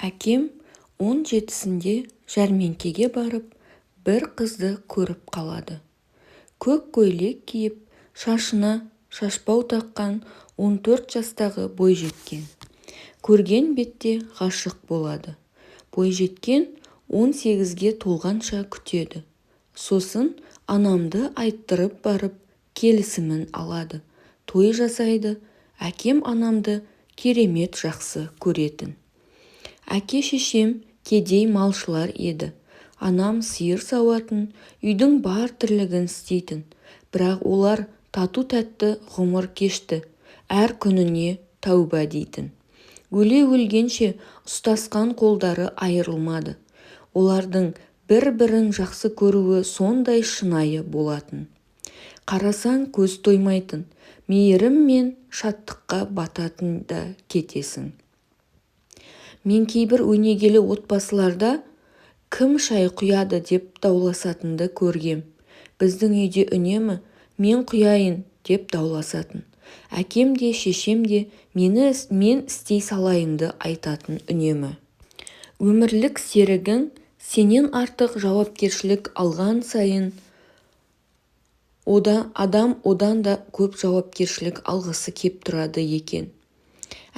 Әкем 17-сінде жәрмеңкеге барып, бір қызды көріп қалады. Көк көйлек киіп, шашына шашбау таққан 14 жастағы бойжеткен. Көрген бетте ғашық болады. Бойжеткен 18-ге толғанша күтеді. Сосын анамды айттырып барып, келісімін алады. Той жасайды. Әкем анамды керемет жақсы көретін. Әке-шешем кедей малшылар еді. Анам сиыр сауатын, үйдің бар тірлігін істейтін. Бірақ олар тату-тәтті ғұмыр кешті. Әр күніне тәуба дейтін. Өле-өлгенше ұстасқан қолдары айырылмады. Олардың бір-бірін жақсы көруі сондай шынайы болатын. Қарасаң көз тоймайтын, мейірім мен шаттыққа бататын да кетесің. Мен кейбір өнегелі отбасыларда кім шай құяды деп дауласатынды көргем. Біздің үйде үнемі мен құяйын деп дауласатын. Әкем де шешем де мен істей салайынды айтатын үнемі. Өмірлік серігің сенен артық жауапкершілік алған сайын адам одан да көп жауапкершілік алғысы кеп тұрады екен.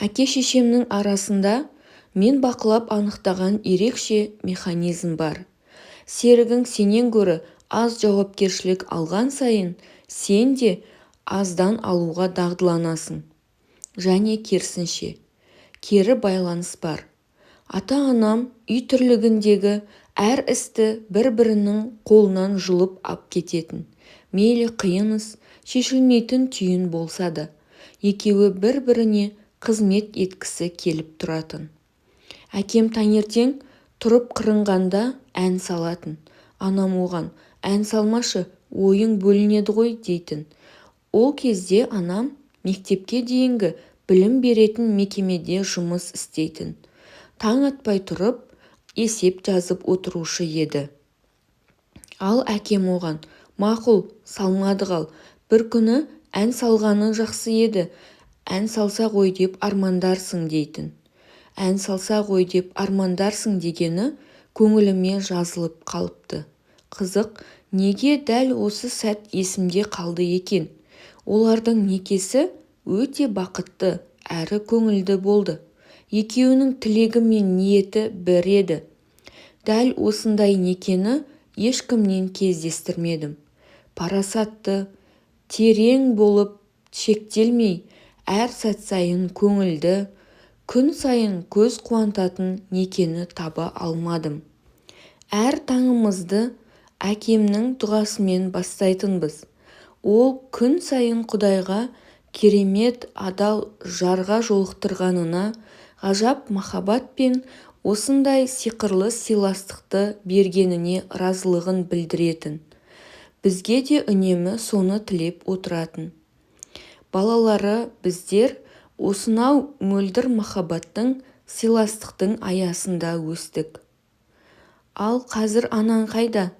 Әке-шешемнің арасында мен бақылап анықтаған ерекше механизм бар. Серігің сенен гөрі аз жауапкершілік алған сайын, сен де аздан алуға дағдыланасың. Және керісінше, кері байланыс бар. Ата-анам үй тірлігіндегі әр істі бір-бірінің қолынан жұлып ап кететін. Мейлі қиын-іс, шешілмейтін түйін болса да, екеуі бір-біріне қызмет еткісі келіп тұратын. Әкем таңертең тұрып қырынғанда ән салатын. Анам оған, ән салмашы, ойың бөлінеді ғой дейтін. Ол кезде анам мектепке дейінгі білім беретін мекемеде жұмыс істейтін. Таң атпай тұрып, есеп жазып отырушы еді. Ал әкем оған, мақұл, салмадық ал, бір күні ән салғаны жақсы еді, ән салса ғой деп армандарсың дейтін. Ән салса ғой деп армандарсың дегені көңіліме жазылып қалыпты. Қызық, неге дәл осы сәт есімде қалды екен? Олардың некесі өте бақытты әрі көңілді болды. Екеуінің тілегі мен ниеті бір еді. Дәл осындай некені ешкімнен кездестірмедім. Парасатты, терең болып шектелмей, әр сәт сайын көңілді, күн сайын көз қуантатын некені таба алмадым. Әр таңымызды әкемнің дұғасымен бастайтынбыз. Ол күн сайын Құдайға керемет адал жарға жолықтырғанына, ғажап махаббат пен осындай сиқырлы сыйластықты бергеніне разылығын білдіретін. Бізге де үнемі соны тілеп отыратын. Балалары біздер осынау мөлдір махаббаттың, сыйластықтың аясында өстік. Ал қазір анаң қайда?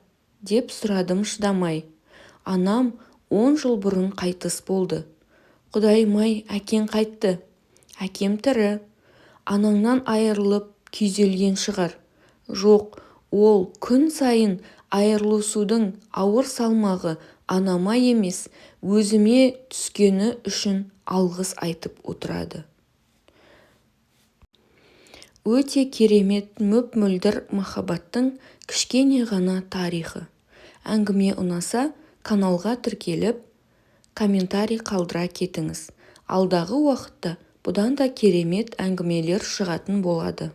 Деп сұрадым шыдамай. Анам 10 жыл бұрын қайтыс болды. Құдайым-ай, әкең қайтты. Әкем тірі. Анаңнан айырылып күйзелген шығар. Жоқ, ол күн сайын айырылысудың ауыр салмағы анама емес, өзіме түскені үшін алғыс айтып отырады. Өте керемет мөп-мөлдір махаббаттың кішкене ғана тарихы. Әңгіме ұнаса, каналға тіркеліп, комментарий қалдыра кетіңіз. Алдағы уақытта бұдан да керемет әңгімелер шығатын болады.